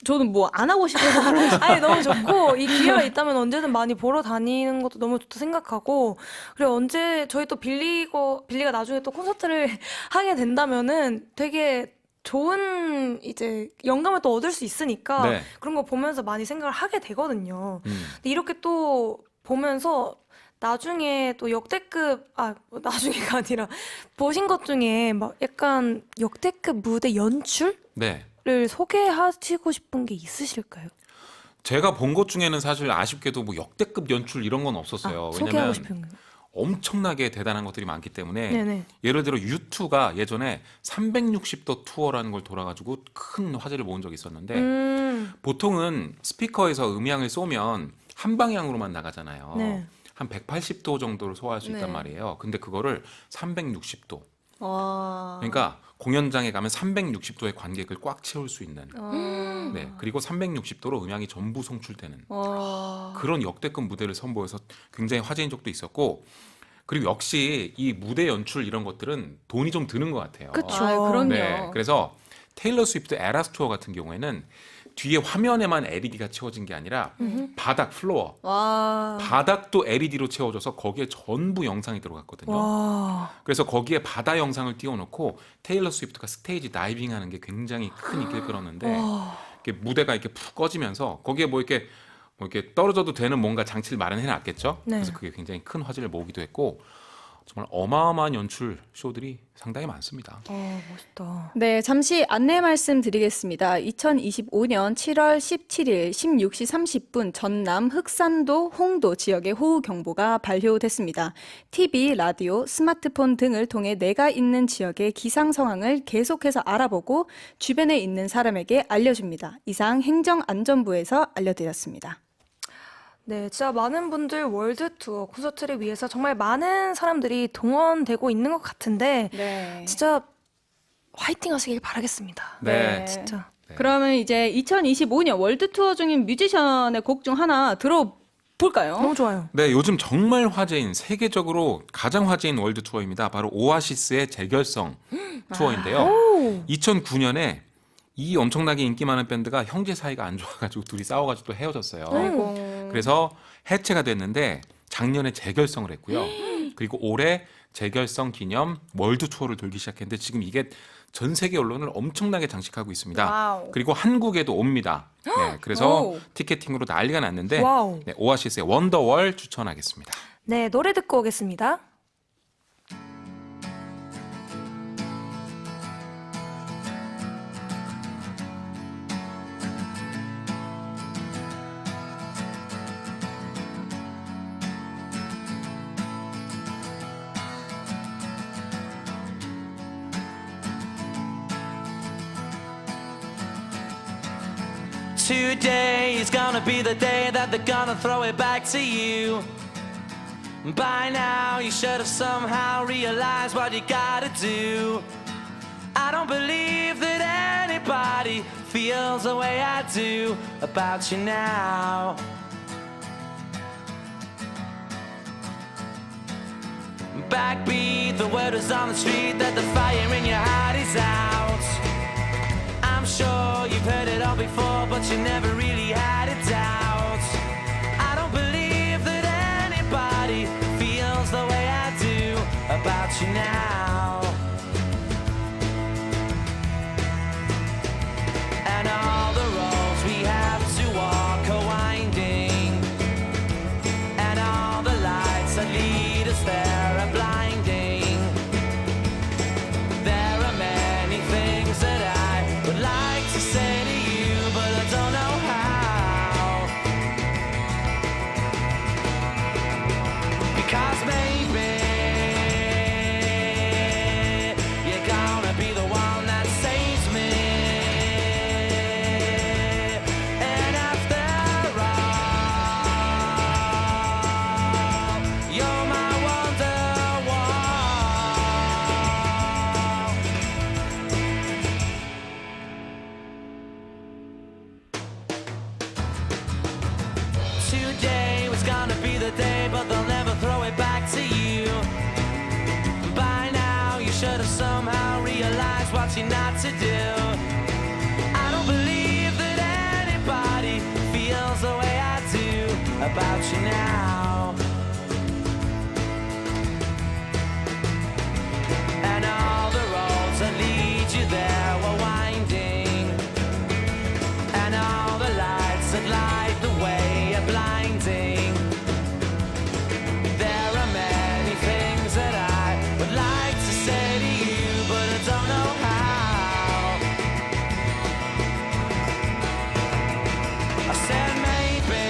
저는 뭐 안 하고 싶어서 하는 거. 아니 너무 좋고 이 기회가 있다면 언제든 많이 보러 다니는 것도 너무 좋다 생각하고 그리고 언제 저희 또 빌리가 나중에 또 콘서트를 하게 된다면은 되게 좋은 이제 영감을 또 얻을 수 있으니까 네. 그런 거 보면서 많이 생각을 하게 되거든요. 음. 근데 이렇게 또 보면서 나중에 또 역대급 나중에가 아니라 보신 것 중에 막 약간 역대급 무대 연출? 네. 를 소개하시고 싶은 게 있으실까요? 제가 본 것 중에는 사실 아쉽게도 뭐 역대급 연출 이런 건 없었어요. 소개하고 왜냐면 싶은 거. 엄청나게 대단한 것들이 많기 때문에 네네. 예를 들어 U2가 예전에 360도 투어라는 걸 돌아가지고 큰 화제를 모은 적이 있었는데 보통은 스피커에서 음향을 쏘면 한 방향으로만 나가잖아요. 네. 한 180도 정도를 소화할 수 있단 네. 말이에요. 근데 그거를 360도. 와. 그러니까 공연장에 가면 360도의 관객을 꽉 채울 수 있는. 네. 그리고 360도로 음향이 전부 송출되는 와. 그런 역대급 무대를 선보여서 굉장히 화제인 적도 있었고 그리고 역시 이 무대 연출 이런 것들은 돈이 좀 드는 것 같아요. 그쵸. 그럼요. 네, 그래서 테일러 스위프트 에라스 투어 같은 경우에는 뒤에 화면에만 LED가 채워진 게 아니라 바닥 플로어 와. 바닥도 LED로 채워져서 거기에 전부 영상이 들어갔거든요. 와. 그래서 거기에 바다 영상을 띄워놓고 테일러 스위프트가 스테이지 다이빙하는 게 굉장히 큰 인기를 끌었는데 이렇게 무대가 이렇게 푹 꺼지면서 거기에 뭐 이렇게 떨어져도 되는 뭔가 장치를 마련해놨겠죠. 네. 그래서 그게 굉장히 큰 화제를 모으기도 했고 정말 어마어마한 연출 쇼들이 상당히 많습니다. 멋있다. 네, 잠시 안내 말씀드리겠습니다. 2025년 7월 17일 16시 30분 전남 흑산도, 홍도 지역의 호우경보가 발효됐습니다. TV, 라디오, 스마트폰 등을 통해 내가 있는 지역의 기상 상황을 계속해서 알아보고 주변에 있는 사람에게 알려줍니다. 이상 행정안전부에서 알려드렸습니다. 네, 진짜 많은 분들 월드 투어 콘서트를 위해서 정말 많은 사람들이 동원되고 있는 것 같은데 네. 진짜 화이팅 하시길 바라겠습니다. 네. 진짜. 그러면 이제 2025년 월드 투어 중인 뮤지션의 곡 중 하나 들어볼까요? 너무 좋아요. 네, 요즘 정말 화제인 세계적으로 가장 화제인 월드 투어입니다. 바로 오아시스의 재결성 투어인데요. 2009년에 이 엄청나게 인기 많은 밴드가 형제 사이가 안 좋아가지고 둘이 싸워가지고 또 헤어졌어요. 아이고. 그래서 해체가 됐는데 작년에 재결성을 했고요. 그리고 올해 재결성 기념 월드 투어를 돌기 시작했는데 지금 이게 전 세계 언론을 엄청나게 장식하고 있습니다. 와우. 그리고 한국에도 옵니다. 네, 그래서 오. 티켓팅으로 난리가 났는데 와우. 네, 오아시스의 원더월 추천하겠습니다. 네, 노래 듣고 오겠습니다. Today is gonna be the day that they're gonna throw it back to you. By now, you should have somehow realized what you gotta do. I don't believe that anybody feels the way I do about you now. Backbeat, the word is on the street that the fire in your heart is out. I'm sure you've heard it all before, but you never really had a doubt. I don't believe that anybody feels the way I do about you now. And all the roads we have to walk are winding, and all the lights that lead us there are blinding. There are many things that I would like to say to you, but I don't know how. Because maybe you're gonna be the one that saves me. And after all, you're my wonderwall. Today was gonna be the day, but they'll never throw it back to you. By now, you should have somehow realized what you're not to do. I don't believe that anybody feels the way I do about you now. And all the roads that lead you there were winding, and all the lights that light the way are blinding. There are many things that I would like to say to you, but I don't know how. I said maybe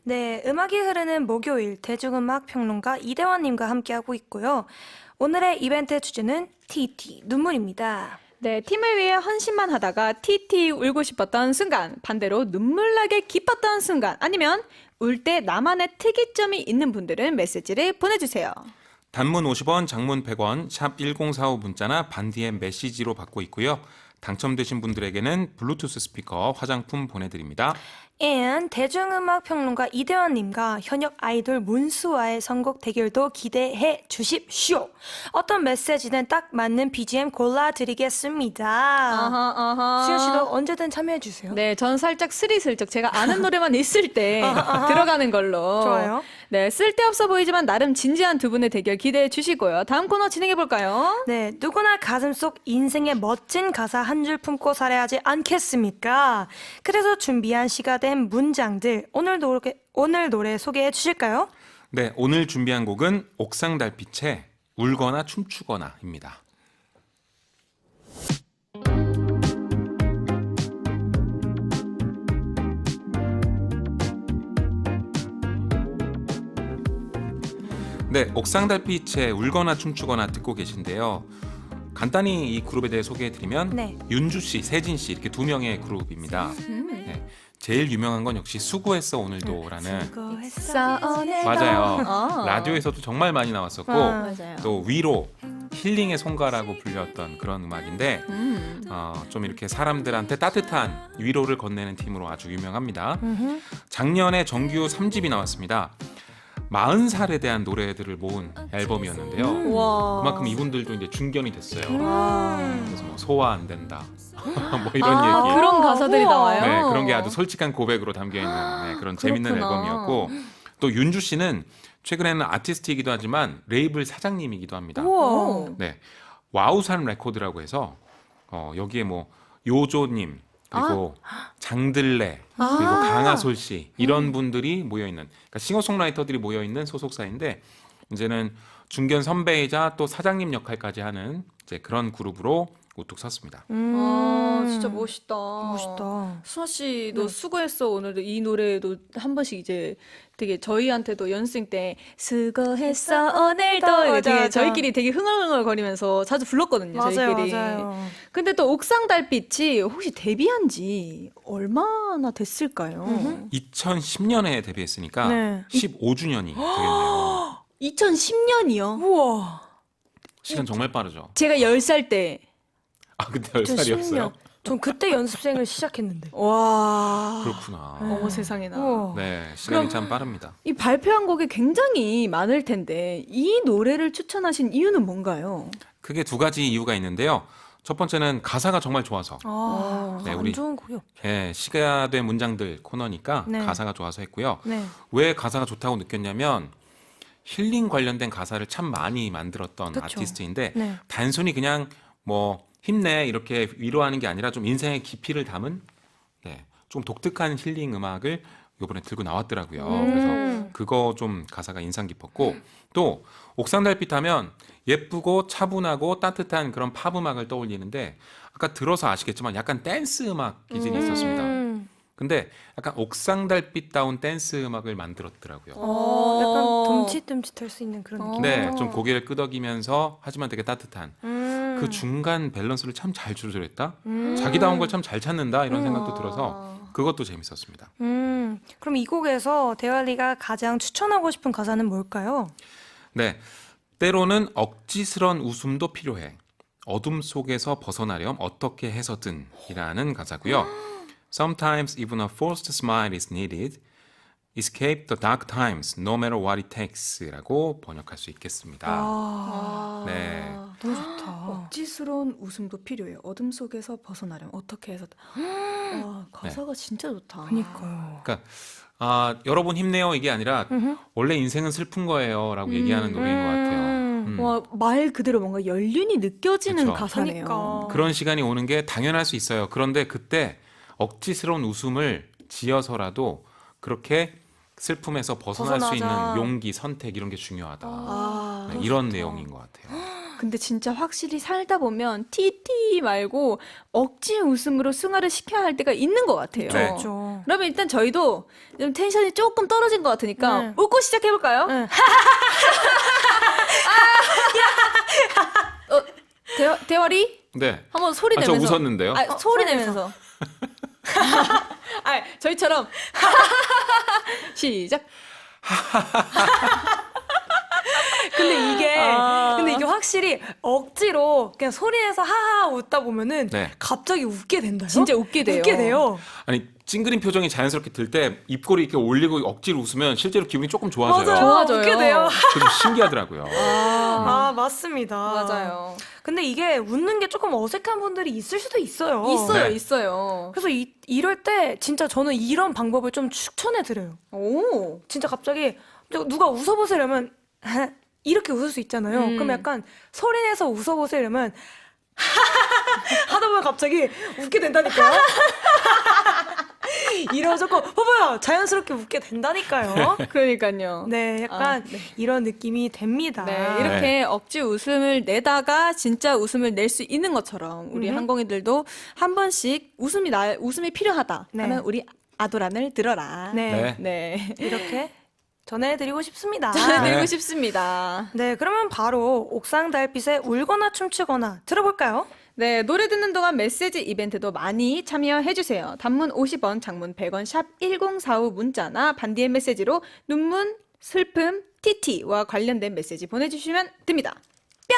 네, 음악이 흐르는 목요일 대중음악 평론가 이대원님과 함께하고 있고요. 오늘의 이벤트 주제는 TT 눈물입니다. 네, 팀을 위해 헌신만 하다가 티티 울고 싶었던 순간, 반대로 눈물나게 기뻤던 순간, 아니면 울 때 나만의 특이점이 있는 분들은 메시지를 보내주세요. 단문 50원, 장문 100원, 샵 1045 문자나 반디의 메시지로 받고 있고요. 당첨되신 분들에게는 블루투스 스피커, 화장품 보내드립니다. And 대중음악 평론가 이대원님과 현역 아이돌 문수와의 선곡 대결도 기대해 주십시오. 어떤 메시지는 딱 맞는 BGM 골라드리겠습니다. 수현 씨도 언제든 참여해 주세요. 네, 전 살짝 스리슬쩍 제가 아는 노래만 있을 때 들어가는 걸로. 좋아요. 네, 쓸데없어 보이지만 나름 진지한 두 분의 대결 기대해 주시고요. 다음 코너 진행해 볼까요? 네, 누구나 가슴속 인생의 멋진 가사 한 줄 품고 살아야 하지 않겠습니까? 그래서 준비한 시가 된 문장들 오늘 노래 소개해 주실까요? 네, 오늘 준비한 곡은 옥상 달빛의 울거나 춤추거나입니다. 네, 옥상 달빛의 울거나 춤추거나 듣고 계신데요. 간단히 이 그룹에 대해 소개해드리면 네. 윤주 씨, 세진 씨 이렇게 두 명의 그룹입니다. 네, 제일 유명한 건 역시 수고했어 오늘도라는 맞아요. 라디오에서도 정말 많이 나왔었고 맞아요. 또 위로 힐링의 송가라고 불렸던 그런 음악인데 좀 이렇게 사람들한테 따뜻한 위로를 건네는 팀으로 아주 유명합니다. 작년에 정규 3집이 나왔습니다. 40살에 대한 노래들을 모은 앨범이었는데요. 와. 그만큼 이분들도 이제 중견이 됐어요. 와. 그래서 뭐 소화 안 된다, 뭐 이런 얘기. 그런 가사들이 우와. 나와요. 네, 그런 게 아주 솔직한 고백으로 담겨 있는 그런 재밌는 그렇구나. 앨범이었고 또 윤주 씨는 최근에는 아티스트이기도 하지만 레이블 사장님이기도 합니다. 우와. 네, 와우산 레코드라고 해서 여기에 뭐 요조님 그리고 장들레 그리고 강하솔 씨 이런 분들이 모여 있는 그러니까 싱어송라이터들이 모여 있는 소속사인데 이제는 중견 선배이자 또 사장님 역할까지 하는 이제 그런 그룹으로 우뚝 섰습니다. 아, 진짜 멋있다. 멋있다. 수아 씨도 수고했어. 오늘도 이 노래도 한 번씩 이제 되게 저희한테도 연습생 때 수고했어 오늘도 이게 맞아, 되게 맞아. 저희끼리 되게 흥얼흥얼거리면서 자주 불렀거든요. 맞아요, 저희끼리. 맞아요. 근데 또 옥상 달빛이 혹시 데뷔한 지 얼마나 됐을까요? 2010년에 데뷔했으니까 네. 15주년이 되겠네요. 2010년이요. 우와. 시간 정말 빠르죠. 제가 10살 때. 아 그때 10살이었어요? 전 그때 연습생을 시작했는데. 와. 그렇구나. 어머 세상에나. 우와. 네, 시간이 참 빠릅니다. 이 발표한 곡이 굉장히 많을 텐데 이 노래를 추천하신 이유는 뭔가요? 크게 두 가지 이유가 있는데요. 첫 번째는 가사가 정말 좋아서 네, 안 우리 좋은 곡이 없. 시가 된 문장들 코너니까 네. 가사가 좋아서 했고요. 네. 왜 가사가 좋다고 느꼈냐면 힐링 관련된 가사를 참 많이 만들었던 그쵸. 아티스트인데 네. 단순히 그냥 뭐 힘내 이렇게 위로하는 게 아니라 좀 인생의 깊이를 담은 좀 독특한 힐링 음악을 이번에 들고 나왔더라고요. 그래서 그거 좀 가사가 인상 깊었고 또 옥상 달빛 하면 예쁘고 차분하고 따뜻한 그런 팝 음악을 떠올리는데 아까 들어서 아시겠지만 약간 댄스 음악 기질이 있었습니다. 근데 약간 옥상 달빛다운 댄스 음악을 만들었더라고요. 약간 듬칫듬칫할 수 있는 그런 느낌. 네, 좀 고개를 끄덕이면서 하지만 되게 따뜻한 그 중간 밸런스를 참 잘 조절했다. 자기다운 걸 참 잘 찾는다 이런 생각도 들어서 그것도 재밌었습니다. 그럼 이 곡에서 대활리가 가장 추천하고 싶은 가사는 뭘까요? 네, 때로는 억지스런 웃음도 필요해. 어둠 속에서 벗어나렴 어떻게 해서든이라는 가사고요. Sometimes even a forced smile is needed. Escape the dark times, no matter what it takes라고 번역할 수 있겠습니다. 네, 너무 좋다. 억지스러운 웃음도 필요해요. 어둠 속에서 벗어나려면 어떻게 해서 와, 가사가 진짜 좋다. 그니까요. 그러니까 여러분 힘내요 이게 아니라 원래 인생은 슬픈 거예요라고 얘기하는 노래인 것 같아요. 와, 말 그대로 뭔가 연륜이 느껴지는 그쵸. 가사네요. 그러니까. 그런 시간이 오는 게 당연할 수 있어요. 그런데 그때 억지스러운 웃음을 지어서라도 그렇게 슬픔에서 벗어날 수 있는 벗어나자. 용기, 선택 이런 게 중요하다. 아, 네, 이런 내용인 것 같아요. 근데 진짜 확실히 살다 보면 티티 말고 억지 웃음으로 승화를 시켜야 할 때가 있는 것 같아요. 네. 그렇죠. 그러면 일단 저희도 좀 텐션이 조금 떨어진 것 같으니까 네. 웃고 시작해볼까요? 네. 대화리 네. 한번 소리 저 내면서. 웃었는데요. 아, 소리 소리 내면서. 아, 저희처럼 시작. 근데 이게 확실히 억지로 그냥 소리내서 하하 웃다 보면은 네. 갑자기 웃게 된다요. 진짜 웃게 돼요. 웃게 돼요. 아니 찡그린 표정이 자연스럽게 들 때 입꼬리 이렇게 올리고 억지로 웃으면 실제로 기분이 조금 좋아져요. 맞아요. 좋아져요. 웃게 돼요. 그게 좀 신기하더라고요. 아, 맞습니다. 맞아요. 근데 이게 웃는 게 조금 어색한 분들이 있을 수도 있어요. 있어요, 네. 있어요. 그래서 이럴 때 진짜 저는 이런 방법을 좀 추천해 드려요. 오. 진짜 갑자기 누가 웃어보세요 이러면 이렇게 웃을 수 있잖아요. 그럼 약간 소리내서 웃어보세요 이러면 하다 보면 갑자기 웃게 된다니까요. 이러저거 봐봐요. 자연스럽게 웃게 된다니까요. 그러니까요. 네, 약간 이런 느낌이 됩니다. 네, 이렇게 억지 웃음을 내다가 진짜 웃음을 낼 수 있는 것처럼 우리 항공이들도 한 번씩 웃음이 필요하다 네. 하면 우리 아도란을 들어라. 네, 네. 네. 이렇게 전해드리고 싶습니다. 전해드리고 네. 싶습니다. 네, 그러면 바로 옥상 달빛에 울거나 춤추거나 들어볼까요? 네, 노래 듣는 동안 메시지 이벤트도 많이 참여해주세요. 단문 50원, 장문 100원, 샵 1045 문자나 반디의 메시지로 눈물, 슬픔, TT와 관련된 메시지 보내주시면 됩니다. 뿅!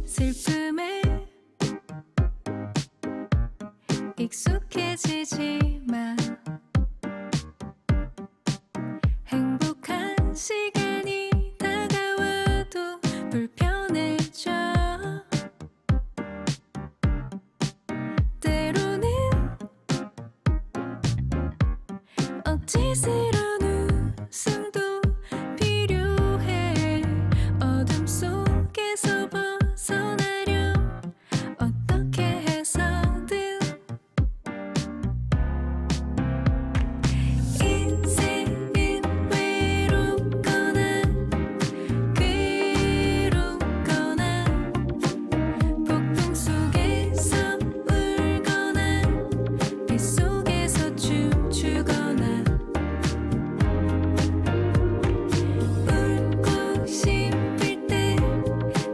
슬픔에 익숙해지지 마. 행복한 시간이 다가와도 불편해져. 때로는 억지스러운 웃음도 필요해. 어둠 속에서 벗어나려 어떻게 해서든 인생은 외롭거나 괴롭거나 폭풍 속에서 울거나 빗 속에서 춤추거나 울고 싶을 때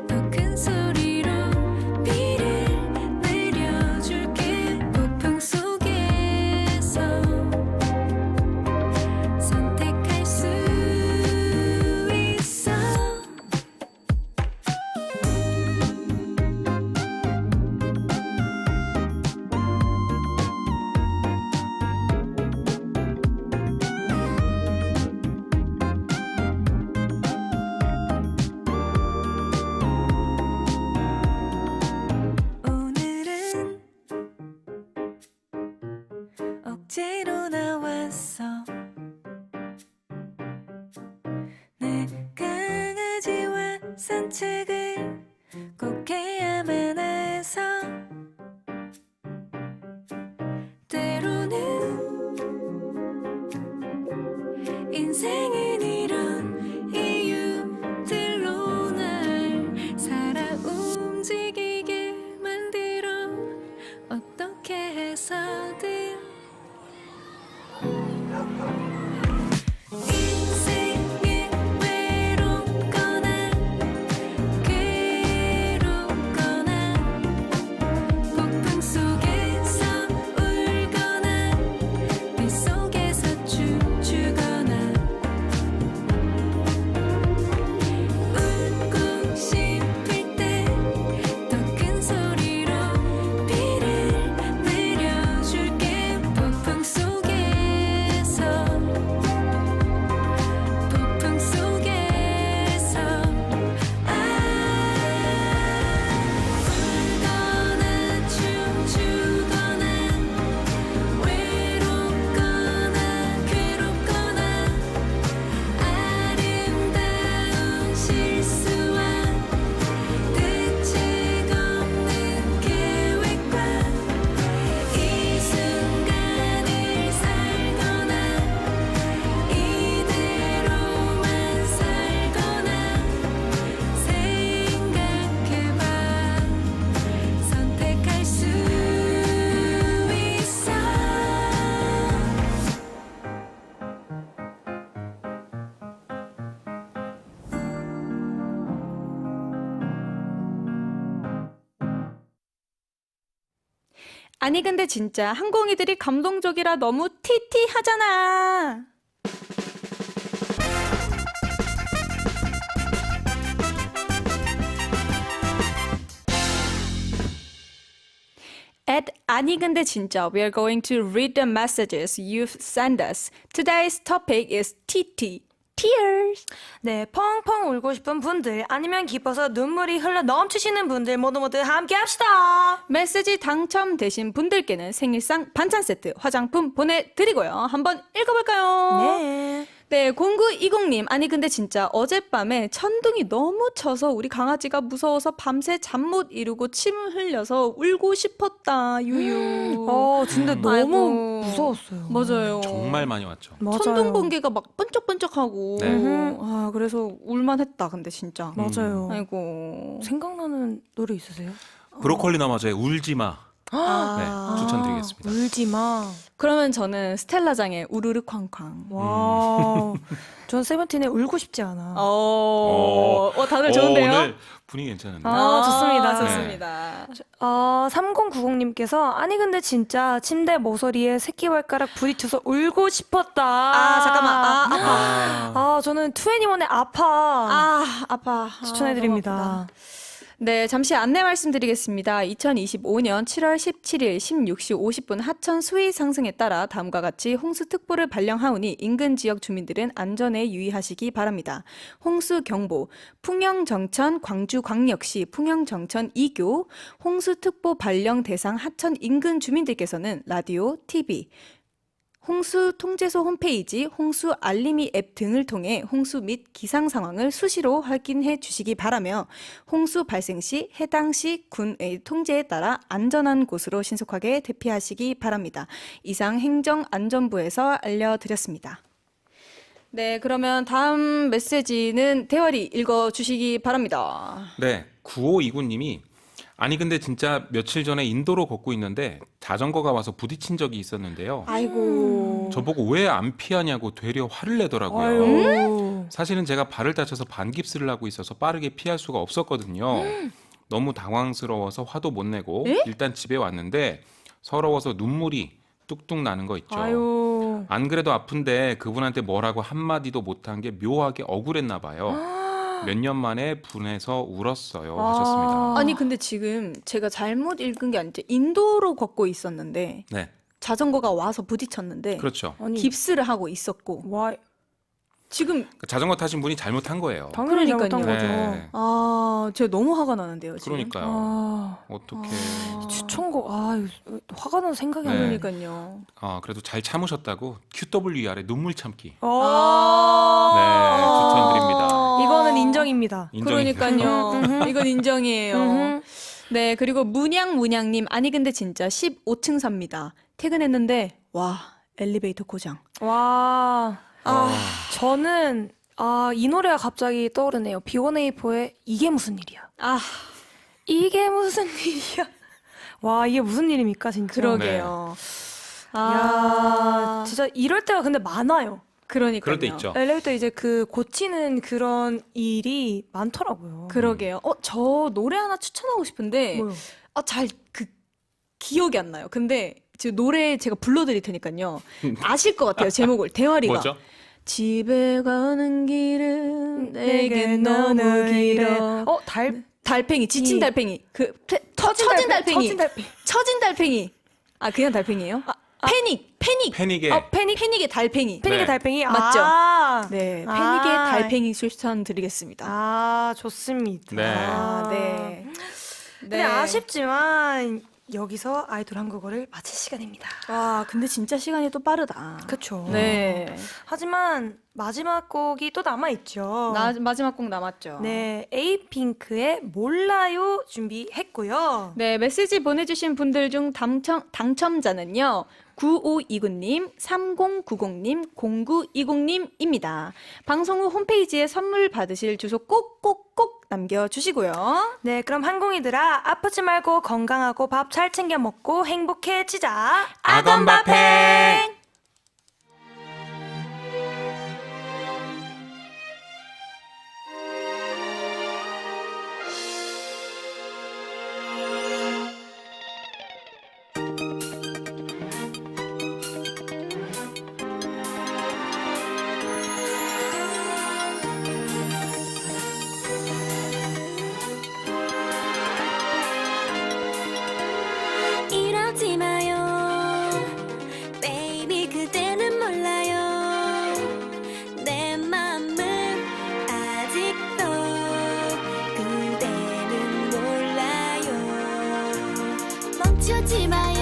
더 큰 소리로 비를 내려줄게. 폭풍 속에서 선택할 수 있어. 오늘은 억지로 나왔어. 내 강아지와 산책을 꼭 해야만 해서. 때로는 인생은 이런 이유들로 날 살아 움직이게 만들어. 어떻게 해서든 인생은 외롭거나 아니 근데 진짜 항공이들이 감동적이라 너무 티티하잖아. At 아니 근데 진짜 we are going to read the messages you've sent us. Today's topic is TT. Tears. 네, 펑펑 울고 싶은 분들 아니면 기뻐서 눈물이 흘러 넘치시는 분들 모두 함께 합시다. 메시지 당첨되신 분들께는 생일상 반찬 세트 화장품 보내드리고요. 한번 읽어볼까요? 네. 네, 0920님. 아니 근데 진짜 어젯밤에 천둥이 너무 쳐서 우리 강아지가 무서워서 밤새 잠 못 이루고 침을 흘려서 울고 싶었다. 유유. 진짜 너무 아이고. 무서웠어요. 맞아요. 정말 많이 왔죠. 맞아요. 천둥 번개가 막 번쩍번쩍하고. 네. 아, 그래서 울만했다. 근데 진짜. 맞아요. 아이고. 생각나는 노래 있으세요? 브로콜리 너마저의 울지 마. 아, 네, 추천드리겠습니다. 울지 마. 그러면 저는 스텔라장의 우르르 쾅쾅. 와. 전 세븐틴의 울고 싶지 않아. 다들 좋은데요? 오늘 분위기 괜찮은데. 좋습니다. 좋습니다. 3090님께서 아니 근데 진짜 침대 모서리에 새끼발가락 부딪혀서 울고 싶었다. 잠깐만. 저는 2NE1의 아파 아파. 추천해드립니다. 너무 아프다. 네, 잠시 안내 말씀드리겠습니다. 2025년 7월 17일 16시 50분 하천 수위 상승에 따라 다음과 같이 홍수특보를 발령하오니 인근 지역 주민들은 안전에 유의하시기 바랍니다. 홍수경보, 풍영정천 광주광역시 풍영정천 2교, 홍수특보 발령 대상 하천 인근 주민들께서는 라디오, TV, 홍수 통제소 홈페이지, 홍수 알림이 앱 등을 통해 홍수 및 기상 상황을 수시로 확인해 주시기 바라며 홍수 발생 시 해당 시 군의 통제에 따라 안전한 곳으로 신속하게 대피하시기 바랍니다. 이상 행정안전부에서 알려드렸습니다. 네, 그러면 다음 메시지는 대화리 읽어주시기 바랍니다. 네, 9529님이 아니 근데 진짜 며칠 전에 인도로 걷고 있는데 자전거가 와서 부딪힌 적이 있었는데요. 아이고. 저보고 왜 안 피하냐고 되려 화를 내더라고요. 아유. 사실은 제가 발을 다쳐서 반깁스를 하고 있어서 빠르게 피할 수가 없었거든요. 너무 당황스러워서 화도 못 내고 일단 집에 왔는데 서러워서 눈물이 뚝뚝 나는 거 있죠. 아유. 안 그래도 아픈데 그분한테 뭐라고 한마디도 못한 게 묘하게 억울했나 봐요. 몇 년 만에 분해서 울었어요 하셨습니다. 아니 근데 지금 제가 잘못 읽은 게 아니죠. 인도로 걷고 있었는데 네, 자전거가 와서 부딪혔는데 그렇죠. 아니, 깁스를 하고 있었고 와, 지금 자전거 타신 분이 잘못한 거예요. 당연히 잘못한 그러니까요. 거죠. 네. 제가 너무 화가 나는데요 지금. 그러니까요. 아, 어떻게? 추천곡, 화가 나서 생각이 안 네. 나니까. 그러니까요. 그래도 잘 참으셨다고 QWER의 눈물 참기. 아, 네, 추천드립니다. 이거는 인정입니다. 인정입니다. 그러니까요. 이건 인정이에요. 음흠. 네, 그리고 문양님 아니 근데 진짜 15층 삽니다. 퇴근했는데 와 엘리베이터 고장. 와, 아. 저는 이 노래가 갑자기 떠오르네요. B1A4의 이게 무슨 일이야? 이게 무슨 일이야? 와, 이게 무슨 일입니까, 진짜? 그러게요. 야, 진짜 이럴 때가 근데 많아요. 그러니까요. 그럴 때 있죠. 엘리베이터 이제 그 고치는 그런 일이 많더라고요. 그러게요. 저 노래 하나 추천하고 싶은데 뭐요? 잘 기억이 안 나요. 근데 지금 노래 제가 불러드릴 테니까요. 아실 것 같아요. 제목을. 대화리가. 뭐죠? 집에 가는 길은 내게 너무 길어. 달팽이, 지친 달팽이. 처진 달팽이. 처진 달팽이. 그냥 달팽이에요? 패닉. 패닉의 패닉의 달팽이. 패닉의 네. 달팽이? 맞죠? 아, 네, 패닉의 아. 달팽이 추천드리겠습니다. 좋습니다. 네. 네. 근데 아쉽지만 여기서 아이돌 한국어를 마칠 시간입니다. 근데 진짜 시간이 또 빠르다. 그쵸. 네. 하지만 마지막 곡이 또 남아있죠. 마지막 곡 남았죠. 네, 에이핑크의 몰라요 준비했고요. 네, 메시지 보내주신 분들 중 당첨자는요. 9529님, 3090님, 0920님입니다. 방송 후 홈페이지에 선물 받으실 주소 꼭꼭꼭 남겨주시고요. 네, 그럼 항공이들아 아프지 말고 건강하고 밥 잘 챙겨 먹고 행복해지자. 아건바팽. 그러지 마요